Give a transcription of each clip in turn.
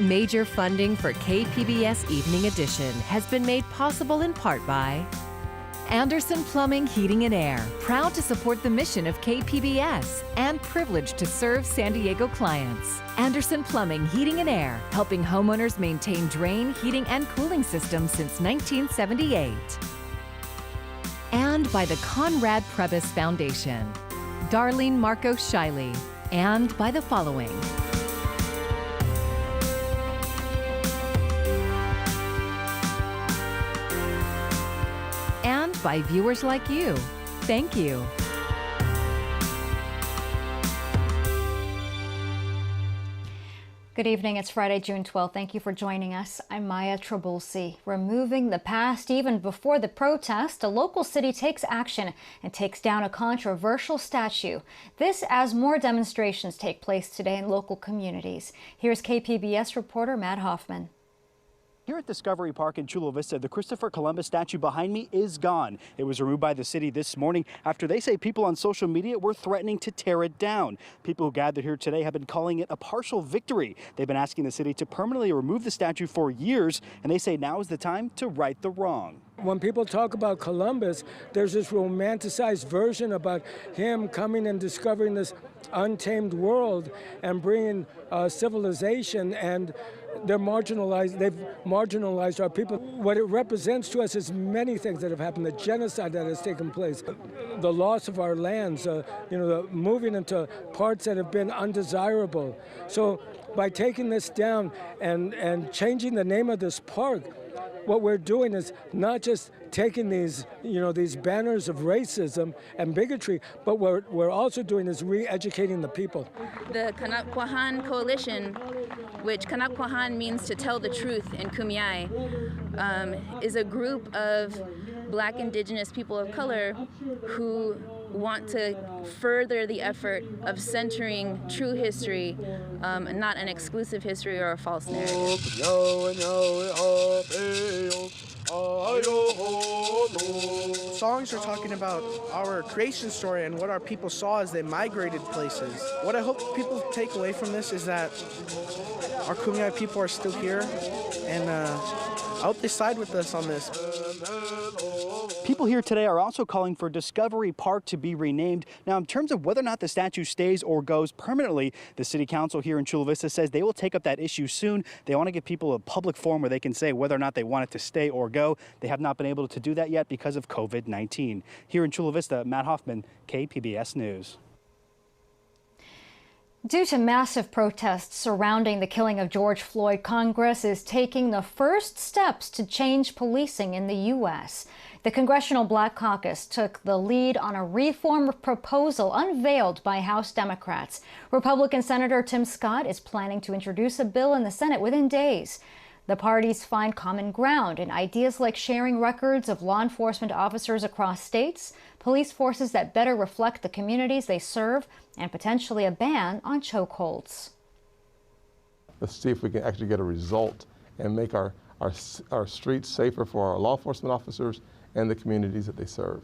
Major funding for KPBS Evening Edition has been made possible in part by Anderson Plumbing, Heating and Air, proud to support the mission of KPBS and privileged to serve San Diego clients. Anderson Plumbing, Heating and Air, helping homeowners maintain drain, heating, and cooling systems since 1978. And by the Conrad Prebys Foundation, Darlene Marcos Shiley, and by the following. And by viewers like you. Thank you. Good evening. It's Friday, June 12th. Thank you for joining us. I'm Maya Trabulsi. Removing the past even before the protest, a local city takes action and takes down a controversial statue. This as more demonstrations take place today in local communities. Here's KPBS reporter Matt Hoffman. Here at Discovery Park in Chula Vista, the Christopher Columbus statue behind me is gone. It was removed by the city this morning after they say people on social media were threatening to tear it down. People who gathered here today have been calling it a partial victory. They've been asking the city to permanently remove the statue for years, and they say now is the time to right the wrong. When people talk about Columbus, there's this romanticized version about him coming and discovering this untamed world and bringing civilization, and they've marginalized our people. What it represents to us is many things that have happened, the genocide that has taken place, the loss of our lands, the moving into parts that have been undesirable. So by taking this down and changing the name of this park, what we're doing is not just taking these banners of racism and bigotry, but what we're also doing is re-educating the people. The Kanakwahan Coalition, which Kanakwahan means to tell the truth in Kumeyaay, is a group of Black Indigenous people of color who want to further the effort of centering true history, not an exclusive history or a false narrative. Songs are talking about our creation story and what our people saw as they migrated places. What I hope people take away from this is that our Kumeyaay people are still here, and I hope they side with us on this. People here today are also calling for Discovery Park to be renamed. Now, in terms of whether or not the statue stays or goes permanently, the city council here in Chula Vista says they will take up that issue soon. They want to give people a public forum where they can say whether or not they want it to stay or go. They have not been able to do that yet because of COVID-19. Here in Chula Vista, Matt Hoffman, KPBS News. Due to massive protests surrounding the killing of George Floyd, Congress is taking the first steps to change policing in the U.S. The Congressional Black Caucus took the lead on a reform proposal unveiled by House Democrats. Republican Senator Tim Scott is planning to introduce a bill in the Senate within days. The parties find common ground in ideas like sharing records of law enforcement officers across states, police forces that better reflect the communities they serve, and potentially a ban on chokeholds. Let's see if we can actually get a result and make our streets safer for our law enforcement officers and the communities that they serve.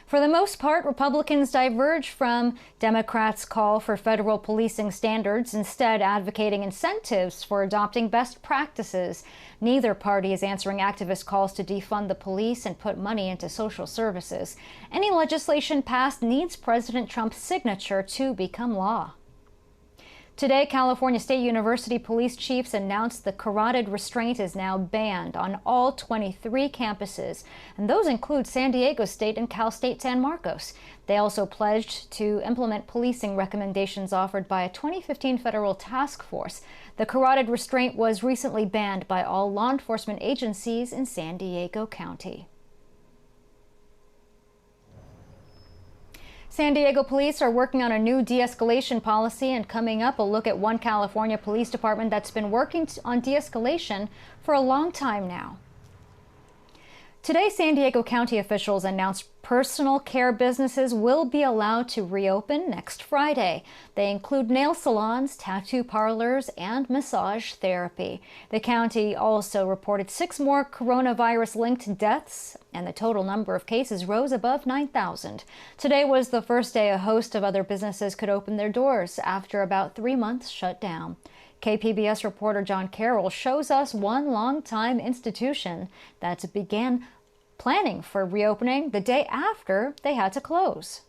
For the most part, Republicans diverge from Democrats' call for federal policing standards, instead advocating incentives for adopting best practices. Neither party is answering activist calls to defund the police and put money into social services. Any legislation passed needs President Trump's signature to become law. Today, California State University police chiefs announced the carotid restraint is now banned on all 23 campuses, and those include San Diego State and Cal State San Marcos. They also pledged to implement policing recommendations offered by a 2015 federal task force. The carotid restraint was recently banned by all law enforcement agencies in San Diego County. San Diego police are working on a new de-escalation policy, and coming up, a look at one California police department that's been working on de-escalation for a long time now. Today, San Diego County officials announced personal care businesses will be allowed to reopen next Friday. They include nail salons, tattoo parlors, and massage therapy. The county also reported 6 more coronavirus-linked deaths, and the total number of cases rose above 9,000. Today was the first day a host of other businesses could open their doors after about 3 months shut down. KPBS reporter John Carroll shows us one longtime institution that began planning for reopening the day after they had to close.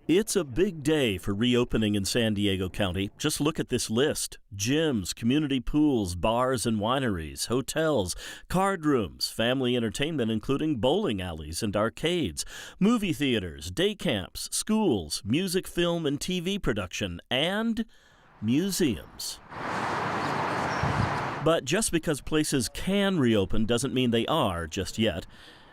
It's a big day for reopening in San Diego County. Just look at this list. Gyms, community pools, bars and wineries, hotels, card rooms, family entertainment including bowling alleys and arcades, movie theaters, day camps, schools, music, film and TV production, and museums. But just because places can reopen doesn't mean they are just yet.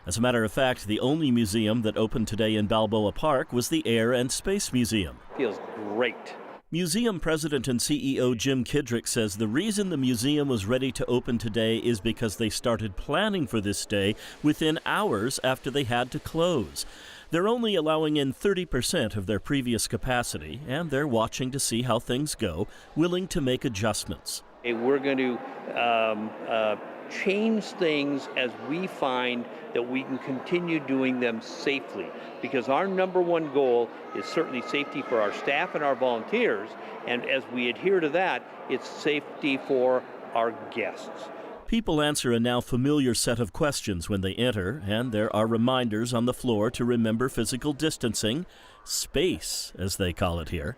As a matter of fact, the only museum that opened today in Balboa Park was the Air and Space Museum. Feels great. Museum president and CEO Jim Kidrick says the reason the museum was ready to open today is because they started planning for this day within hours after they had to close. They're only allowing in 30% of their previous capacity, and they're watching to see how things go, willing to make adjustments. We're going to change things as we find that we can continue doing them safely, because our number one goal is certainly safety for our staff and our volunteers, and as we adhere to that, it's safety for our guests. People answer a now familiar set of questions when they enter, and there are reminders on the floor to remember physical distancing, space as they call it here.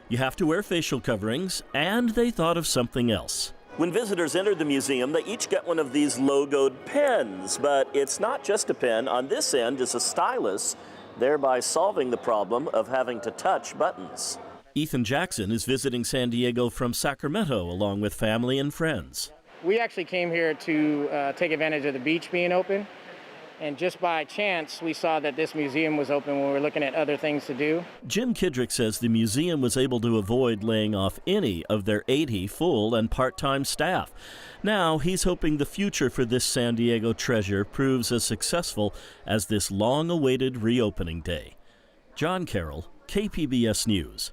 You have to wear facial coverings, and they thought of something else. When visitors enter the museum, they each get one of these logoed pens, but it's not just a pen. On this end is a stylus, thereby solving the problem of having to touch buttons. Ethan Jackson is visiting San Diego from Sacramento along with family and friends. We actually came here to take advantage of the beach being open, and just by chance we saw that this museum was open when we were looking at other things to do. Jim Kidrick says the museum was able to avoid laying off any of their 80 full and part-time staff. Now he's hoping the future for this San Diego treasure proves as successful as this long-awaited reopening day. John Carroll, KPBS News.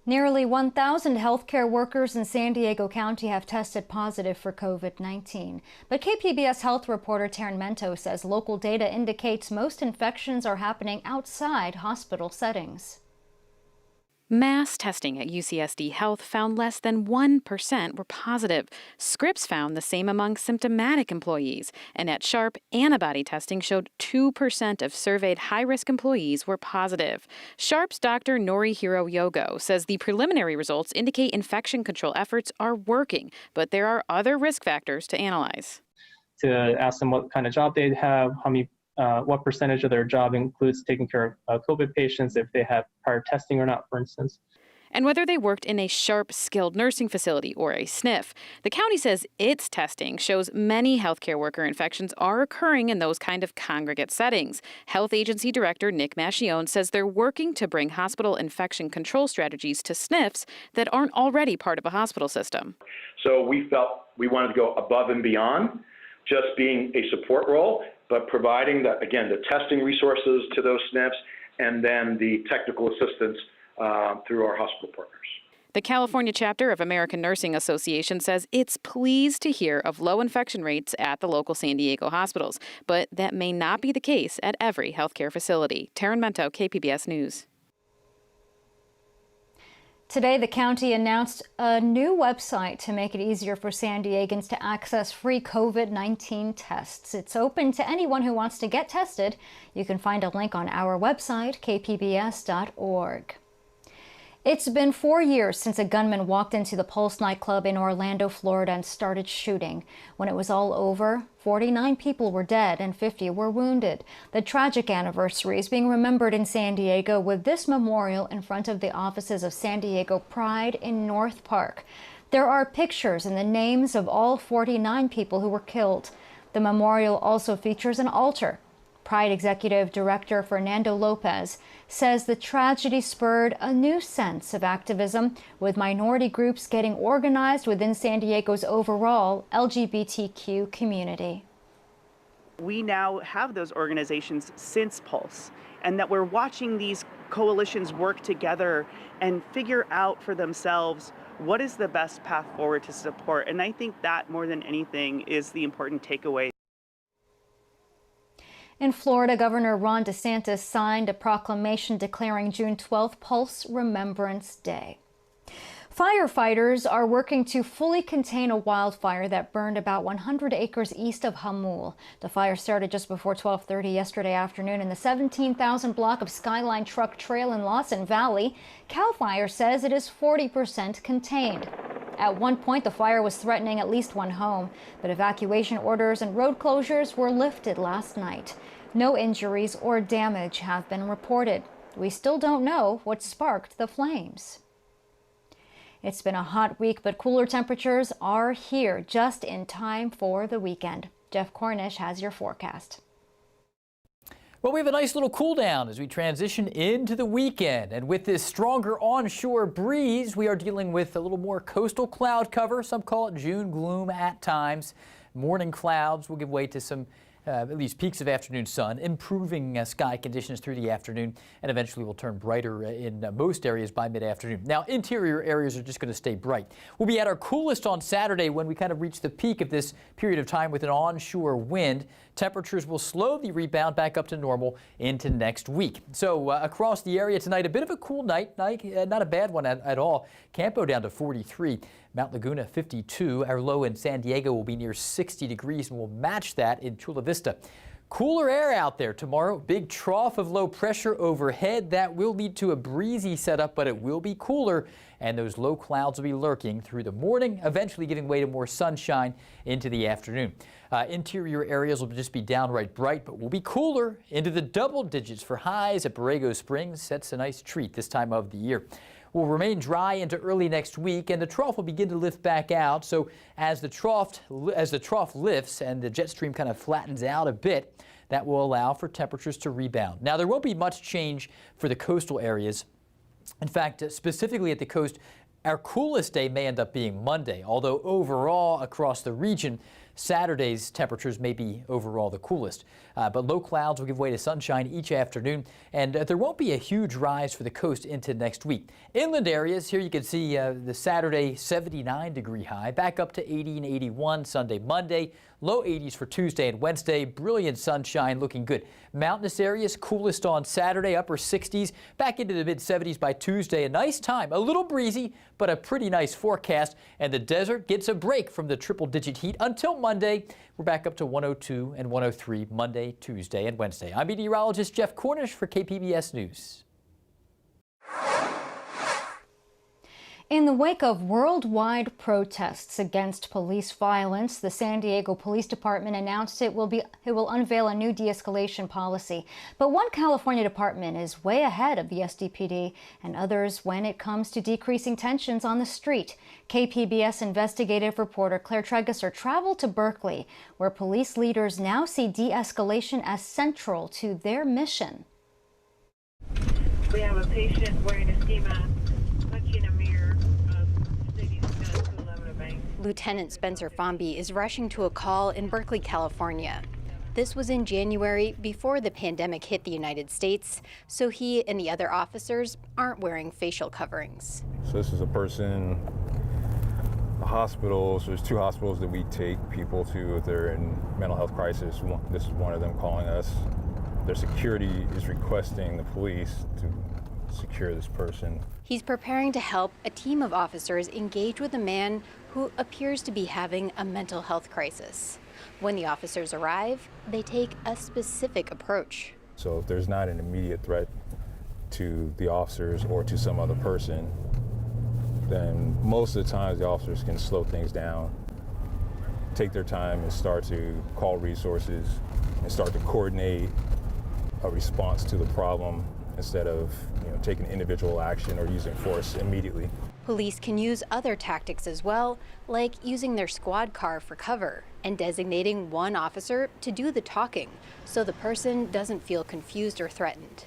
Nearly 1,000 healthcare workers in San Diego County have tested positive for COVID-19. But KPBS health reporter Taryn Mento says local data indicates most infections are happening outside hospital settings. Mass testing at UCSD Health found less than 1% were positive. Scripps found the same among symptomatic employees. And at Sharp, antibody testing showed 2% of surveyed high-risk employees were positive. Sharp's Dr. Norihiro Yogo says the preliminary results indicate infection control efforts are working, but there are other risk factors to analyze. To ask them what kind of job they have, what percentage of their job includes taking care of COVID patients, if they have prior testing or not, for instance. And whether they worked in a Sharp skilled nursing facility or a SNF. The county says its testing shows many healthcare worker infections are occurring in those kind of congregate settings. Health Agency Director Nick Mascione says they're working to bring hospital infection control strategies to SNFs that aren't already part of a hospital system. So we felt we wanted to go above and beyond just being a support role, but providing, the testing resources to those SNFs and then the technical assistance through our hospital partners. The California chapter of American Nursing Association says it's pleased to hear of low infection rates at the local San Diego hospitals, but that may not be the case at every healthcare facility. Taryn Mento, KPBS News. Today, the county announced a new website to make it easier for San Diegans to access free COVID-19 tests. It's open to anyone who wants to get tested. You can find a link on our website, kpbs.org. It's been 4 years since a gunman walked into the Pulse nightclub in Orlando, Florida, and started shooting. When it was all over, 49 people were dead and 50 were wounded. The tragic anniversary is being remembered in San Diego with this memorial in front of the offices of San Diego Pride in North Park. There are pictures and the names of all 49 people who were killed. The memorial also features an altar. Pride Executive Director Fernando Lopez says the tragedy spurred a new sense of activism, with minority groups getting organized within San Diego's overall LGBTQ community. We now have those organizations since Pulse, and that we're watching these coalitions work together and figure out for themselves what is the best path forward to support. And I think that more than anything is the important takeaway. In Florida, Governor Ron DeSantis signed a proclamation declaring June 12th Pulse Remembrance Day. Firefighters are working to fully contain a wildfire that burned about 100 acres east of Hamul. The fire started just before 12:30 yesterday afternoon in the 17,000 block of Skyline Truck Trail in Lawson Valley. CAL FIRE says it is 40% contained. At one point, the fire was threatening at least one home, but evacuation orders and road closures were lifted last night. No injuries or damage have been reported. We still don't know what sparked the flames. It's been a hot week, but cooler temperatures are here just in time for the weekend. Jeff Cornish has your forecast. Well, we have a nice little cool down as we transition into the weekend. And with this stronger onshore breeze, we are dealing with a little more coastal cloud cover. Some call it June gloom at times. Morning clouds will give way to some at least peaks of afternoon sun, improving sky conditions through the afternoon, and eventually will turn brighter in most areas by mid-afternoon. Now, interior areas are just going to stay bright. We'll be at our coolest on Saturday when we kind of reach the peak of this period of time with an onshore wind. Temperatures will slowly rebound back up to normal into next week. So across the area tonight, a bit of a cool night, not a bad one at all. Campo down to 43. Mount Laguna 52. Our low in San Diego will be near 60 degrees and will match that in Chula Vista. Cooler air out there tomorrow. Big trough of low pressure overhead. That will lead to a breezy setup, but it will be cooler, and those low clouds will be lurking through the morning, eventually giving way to more sunshine into the afternoon. Interior areas will just be downright bright, but will be cooler into the double digits for highs at Borrego Springs. That's a nice treat this time of the year. Will remain dry into early next week, and the trough will begin to lift back out. So as the trough lifts and the jet stream kind of flattens out a bit, that will allow for temperatures to rebound. Now, there won't be much change for the coastal areas. In fact, specifically at the coast, our coolest day may end up being Monday, although overall across the region, Saturday's temperatures may be overall the coolest. But low clouds will give way to sunshine each afternoon, and there won't be a huge rise for the coast into next week. Inland areas, here you can see the Saturday 79-degree high, back up to 80 and 81 Sunday, Monday. Low 80s for Tuesday and Wednesday. Brilliant sunshine, looking good. Mountainous areas, coolest on Saturday, upper 60s, back into the mid-70s by Tuesday. A nice time, a little breezy, but a pretty nice forecast. And the desert gets a break from the triple-digit heat until Monday. We're back up to 102 and 103 Monday, Tuesday, and Wednesday. I'm meteorologist Jeff Cornish for KPBS News. In the wake of worldwide protests against police violence, the San Diego Police Department announced it will unveil a new de-escalation policy. But one California department is way ahead of the SDPD and others when it comes to decreasing tensions on the street. KPBS investigative reporter Claire Tregesser traveled to Berkeley, where police leaders now see de-escalation as central to their mission. We have a patient wearing a ski mask, punching a mirror. Lieutenant Spencer Fomby is rushing to a call in Berkeley, California. This was in January, before the pandemic hit the United States, so he and the other officers aren't wearing facial coverings. So this is a person, a hospital, so there's 2 hospitals that we take people to if they're in mental health crisis. This is one of them calling us. Their security is requesting the police to secure this person. He's preparing to help a team of officers engage with a man who appears to be having a mental health crisis. When the officers arrive, they take a specific approach. So if there's not an immediate threat to the officers or to some other person, then most of the times the officers can slow things down, take their time and start to call resources and start to coordinate a response to the problem instead of taking individual action or using force immediately. Police can use other tactics as well, like using their squad car for cover and designating one officer to do the talking so the person doesn't feel confused or threatened.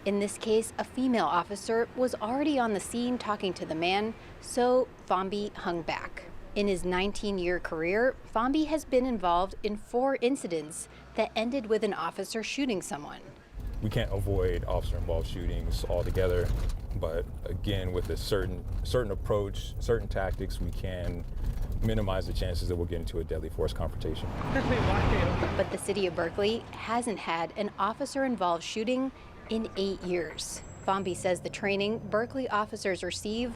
In this case, a female officer was already on the scene talking to the man, so Fomby hung back. In his 19-year career, Fomby has been involved in 4 incidents that ended with an officer shooting someone. We can't avoid officer-involved shootings altogether, but again, with a certain approach, certain tactics, we can minimize the chances that we'll get into a deadly force confrontation. But the city of Berkeley hasn't had an officer-involved shooting in 8 years. Fomby says the training Berkeley officers receive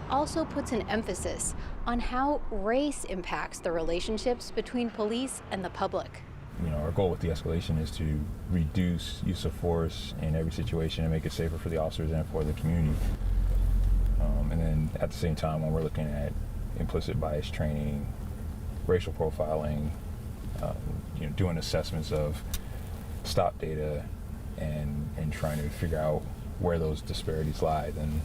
also puts an emphasis on how race impacts the relationships between police and the public. You know, our goal with de-escalation is to reduce use of force in every situation and make it safer for the officers and for the community. And then at the same time, when we're looking at implicit bias training, racial profiling, you know, doing assessments of stop data and trying to figure out where those disparities lie, then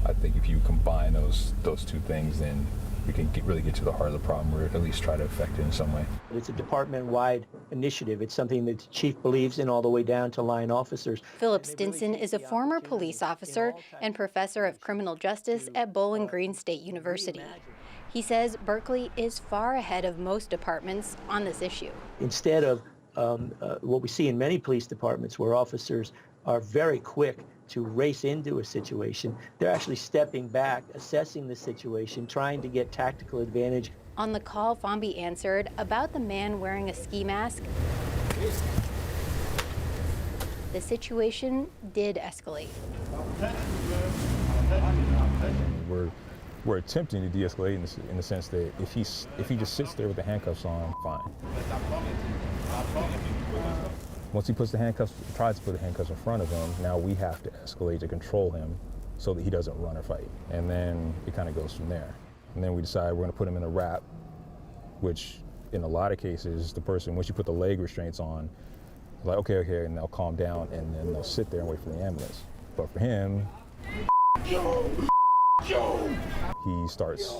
I think if you combine those two things, then we can really get to the heart of the problem, or at least try to affect it in some way. It's a department-wide initiative. It's something that the chief believes in all the way down to line officers. Philip Stinson is a former police officer and professor of criminal justice at Bowling Green State University. He says Berkeley is far ahead of most departments on this issue. Instead of what we see in many police departments where officers are very quick to race into a situation, they're actually stepping back, assessing the situation, trying to get tactical advantage. On the call Fomby answered about the man wearing a ski mask, the situation did escalate. We're attempting to de-escalate in the sense that if he just sits there with the handcuffs on, fine. Once he puts the handcuffs, tries to put the handcuffs in front of him, now we have to escalate to control him so that he doesn't run or fight. And then it kind of goes from there. And then we decide we're going to put him in a wrap, which in a lot of cases, the person, once you put the leg restraints on, like, okay, and they'll calm down, and then they'll sit there and wait for the ambulance. But for him, he starts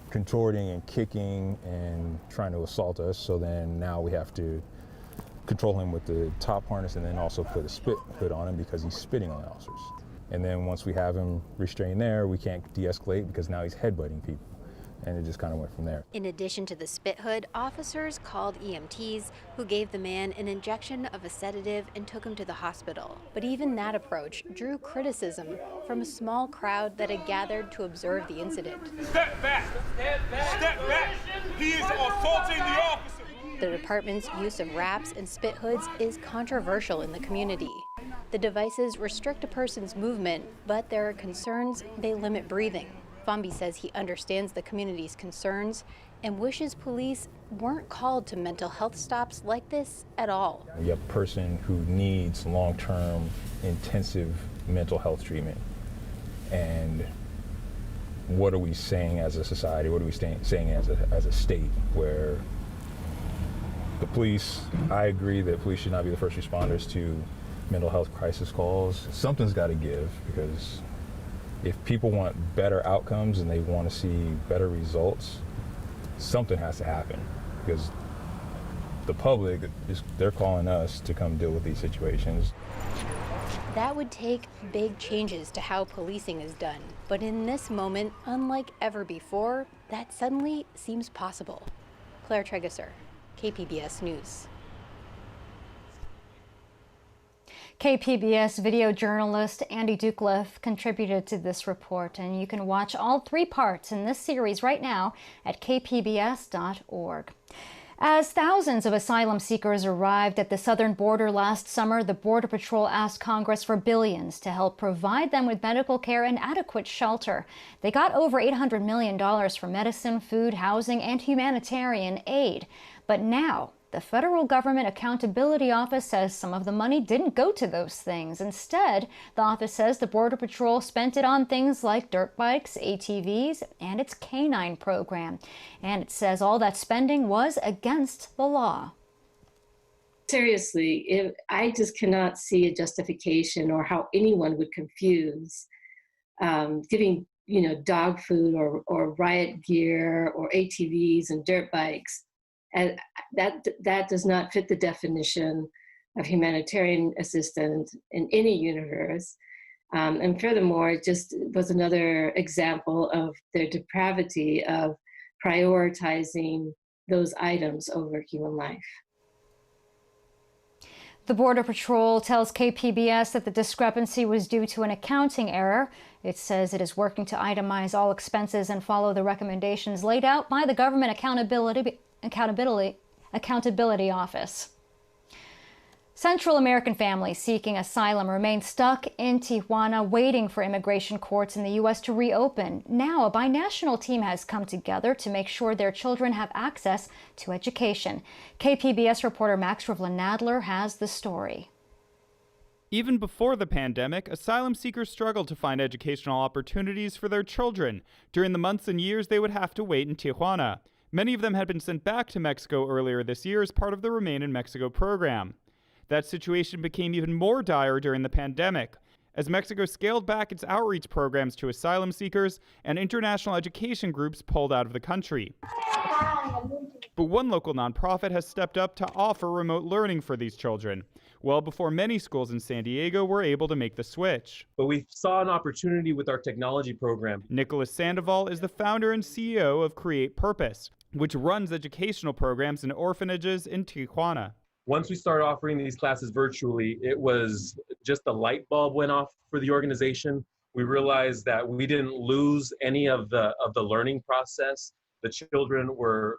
contorting and kicking and trying to assault us. So then now we have to control him with the top harness and then also put a spit hood on him because he's spitting on the officers. And then once we have him restrained there, we can't de-escalate because now he's headbutting people. And it just kind of went from there. In addition to the spit hood, officers called EMTs who gave the man an injection of a sedative and took him to the hospital. But even that approach drew criticism from a small crowd that had gathered to observe the incident. Step back! Step back! Step back! He is assaulting the officer! The department's use of wraps and spit hoods is controversial in the community. The devices restrict a person's movement, but there are concerns they limit breathing. Fomby says he understands the community's concerns and wishes police weren't called to mental health stops like this at all. You have a person who needs long-term intensive mental health treatment. And what are we saying as a society? What are we saying as a state where the police, I agree that police should not be the first responders to mental health crisis calls. Something's got to give, because if people want better outcomes and they want to see better results, something has to happen, because the public, they're calling us to come deal with these situations. That would take big changes to how policing is done. But in this moment, unlike ever before, that suddenly seems possible. Claire Tregesser, KPBS News. KPBS video journalist Andy Ducliffe contributed to this report, and you can watch all 3 parts in this series right now at kpbs.org. As thousands of asylum seekers arrived at the southern border last summer, the Border Patrol asked Congress for billions to help provide them with medical care and adequate shelter. They got over $800 million for medicine, food, housing, and humanitarian aid. But now, the Federal Government Accountability Office says some of the money didn't go to those things. Instead, the office says the Border Patrol spent it on things like dirt bikes, ATVs, and its canine program. And it says all that spending was against the law. Seriously, I just cannot see a justification or how anyone would confuse giving, dog food or riot gear or ATVs and dirt bikes. And that does not fit the definition of humanitarian assistance in any universe. And furthermore, it just was another example of their depravity of prioritizing those items over human life. The Border Patrol tells KPBS that the discrepancy was due to an accounting error. It says it is working to itemize all expenses and follow the recommendations laid out by the Government Accountability Office. Central American families seeking asylum remain stuck in Tijuana, waiting for immigration courts in the U.S. to reopen. Now, a binational team has come together to make sure their children have access to education. KPBS reporter Max Rivlin-Nadler has the story. Even before the pandemic, asylum seekers struggled to find educational opportunities for their children. During the months and years they would have to wait in Tijuana. Many of them had been sent back to Mexico earlier this year as part of the Remain in Mexico program. That situation became even more dire during the pandemic, as Mexico scaled back its outreach programs to asylum seekers and international education groups pulled out of the country. But one local nonprofit has stepped up to offer remote learning for these children, well before many schools in San Diego were able to make the switch. But we saw an opportunity with our technology program. Nicholas Sandoval is the founder and CEO of Create Purpose, which runs educational programs in orphanages in Tijuana. Once we started offering these classes virtually, it was just a light bulb went off for the organization. We realized that we didn't lose any of the learning process. The children were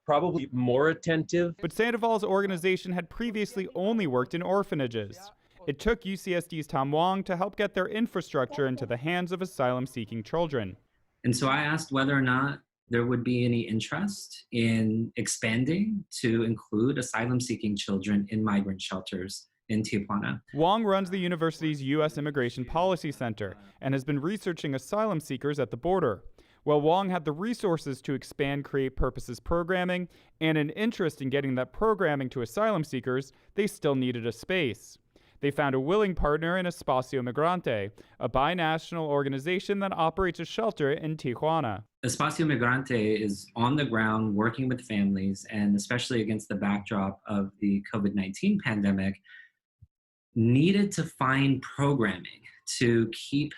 probably more attentive. But Sandoval's organization had previously only worked in orphanages. It took UCSD's Tom Wong to help get their infrastructure into the hands of asylum-seeking children. And so I asked whether or not there would be any interest in expanding to include asylum-seeking children in migrant shelters in Tijuana. Wong runs the university's U.S. Immigration Policy Center and has been researching asylum seekers at the border. While Wong had the resources to expand Create Purpose's programming and an interest in getting that programming to asylum seekers, they still needed a space. They found a willing partner in Espacio Migrante, a binational organization that operates a shelter in Tijuana. Espacio Migrante is on the ground working with families, and especially against the backdrop of the COVID-19 pandemic, needed to find programming to keep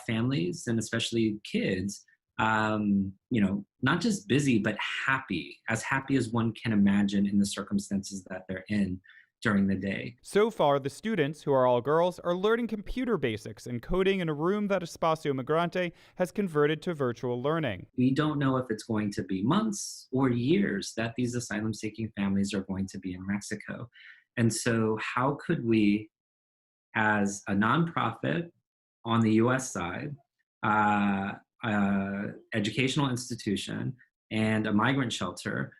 families and especially kids, not just busy, but happy as one can imagine in the circumstances that they're in during the day. So far, the students, who are all girls, are learning computer basics and coding in a room that Espacio Migrante has converted to virtual learning. We don't know if it's going to be months or years that these asylum-seeking families are going to be in Mexico. And so how could we, as a nonprofit on the US side, educational institution, and a migrant shelter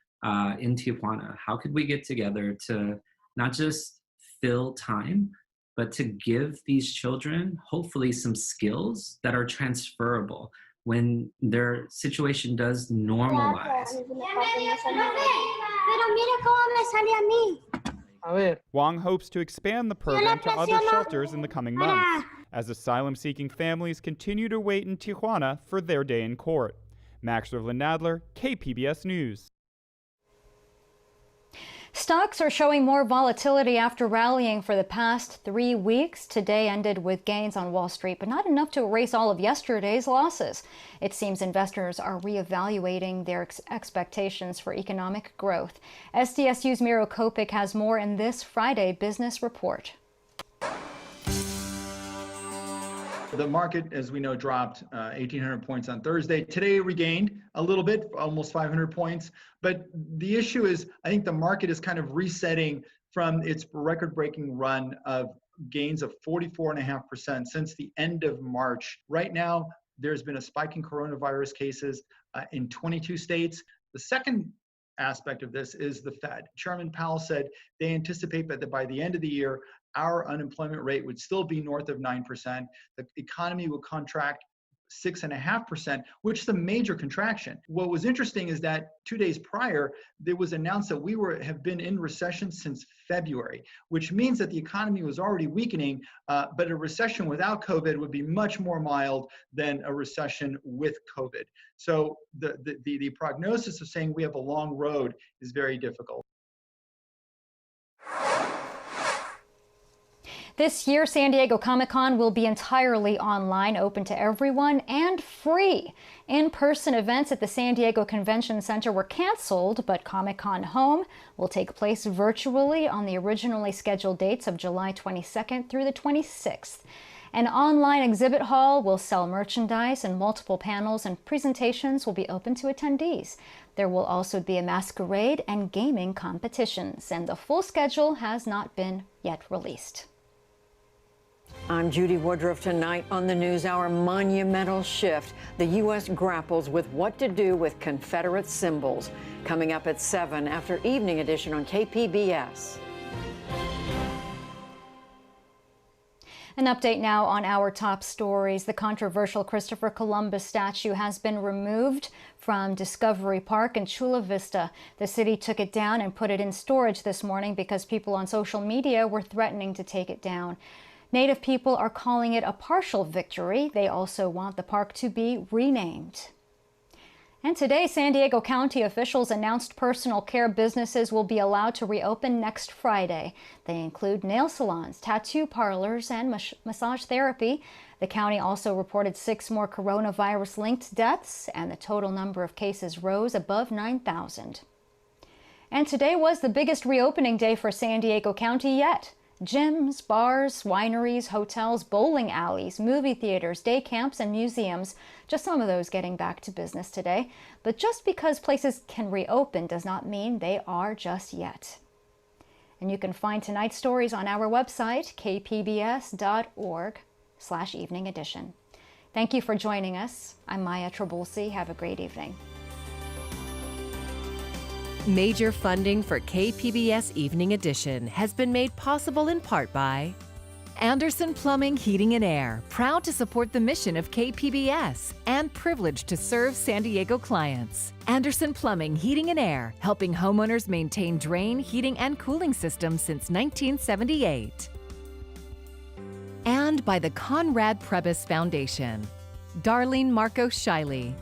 in Tijuana, how could we get together to not just fill time, but to give these children hopefully some skills that are transferable when their situation does normalize? Wong hopes to expand the program to other shelters in the coming months, as asylum-seeking families continue to wait in Tijuana for their day in court. Max Rivlin-Nadler, KPBS News. Stocks are showing more volatility after rallying for the past 3 weeks. Today ended with gains on Wall Street, but not enough to erase all of yesterday's losses. It seems investors are reevaluating their expectations for economic growth. SDSU's Miro Kopik has more in this Friday Business Report. The market, as we know, dropped 1,800 points on Thursday. Today it regained a little bit, almost 500 points. But the issue is, I think the market is kind of resetting from its record-breaking run of gains of 44.5% since the end of March. Right now, there's been a spike in coronavirus cases in 22 states. The second aspect of this is the Fed. Chairman Powell said they anticipate that by the end of the year, our unemployment rate would still be north of 9%. The economy will contract 6.5%, which is a major contraction. What was interesting is that 2 days prior, it was announced that we have been in recession since February, which means that the economy was already weakening, but a recession without COVID would be much more mild than a recession with COVID. So the prognosis of saying we have a long road is very difficult. This year, San Diego ComicCon will be entirely online, open to everyone, and free. In-person events at the San Diego Convention Center were canceled, but ComicCon Home will take place virtually on the originally scheduled dates of July 22nd through the 26th. An online exhibit hall will sell merchandise, and multiple panels and presentations will be open to attendees. There will also be a masquerade and gaming competitions, and the full schedule has not been yet released. I'm Judy Woodruff. Tonight on the NewsHour, monumental shift. The U.S. grapples with what to do with Confederate symbols. Coming up at 7 after Evening Edition on KPBS. An update now on our top stories. The controversial Christopher Columbus statue has been removed from Discovery Park in Chula Vista. The city took it down and put it in storage this morning because people on social media were threatening to take it down. Native people are calling it a partial victory. They also want the park to be renamed. And today, San Diego County officials announced personal care businesses will be allowed to reopen next Friday. They include nail salons, tattoo parlors, and massage therapy. The county also reported 6 more coronavirus-linked deaths, and the total number of cases rose above 9,000. And today was the biggest reopening day for San Diego County yet. Gyms, bars, wineries, hotels, bowling alleys, movie theaters, day camps, and museums. Just some of those getting back to business today. But just because places can reopen does not mean they are just yet. And you can find tonight's stories on our website, kpbs.org/evening edition. Thank you for joining us. I'm Maya Trabulsi. Have a great evening. Major funding for KPBS Evening Edition has been made possible in part by Anderson Plumbing, Heating and Air, proud to support the mission of KPBS and privileged to serve San Diego clients. Anderson Plumbing, Heating and Air, helping homeowners maintain drain, heating, and cooling systems since 1978. And by the Conrad Prebys Foundation, Darlene Marcos Shiley.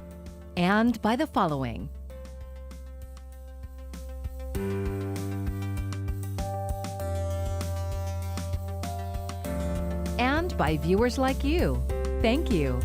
And by the following: and by viewers like you. Thank you.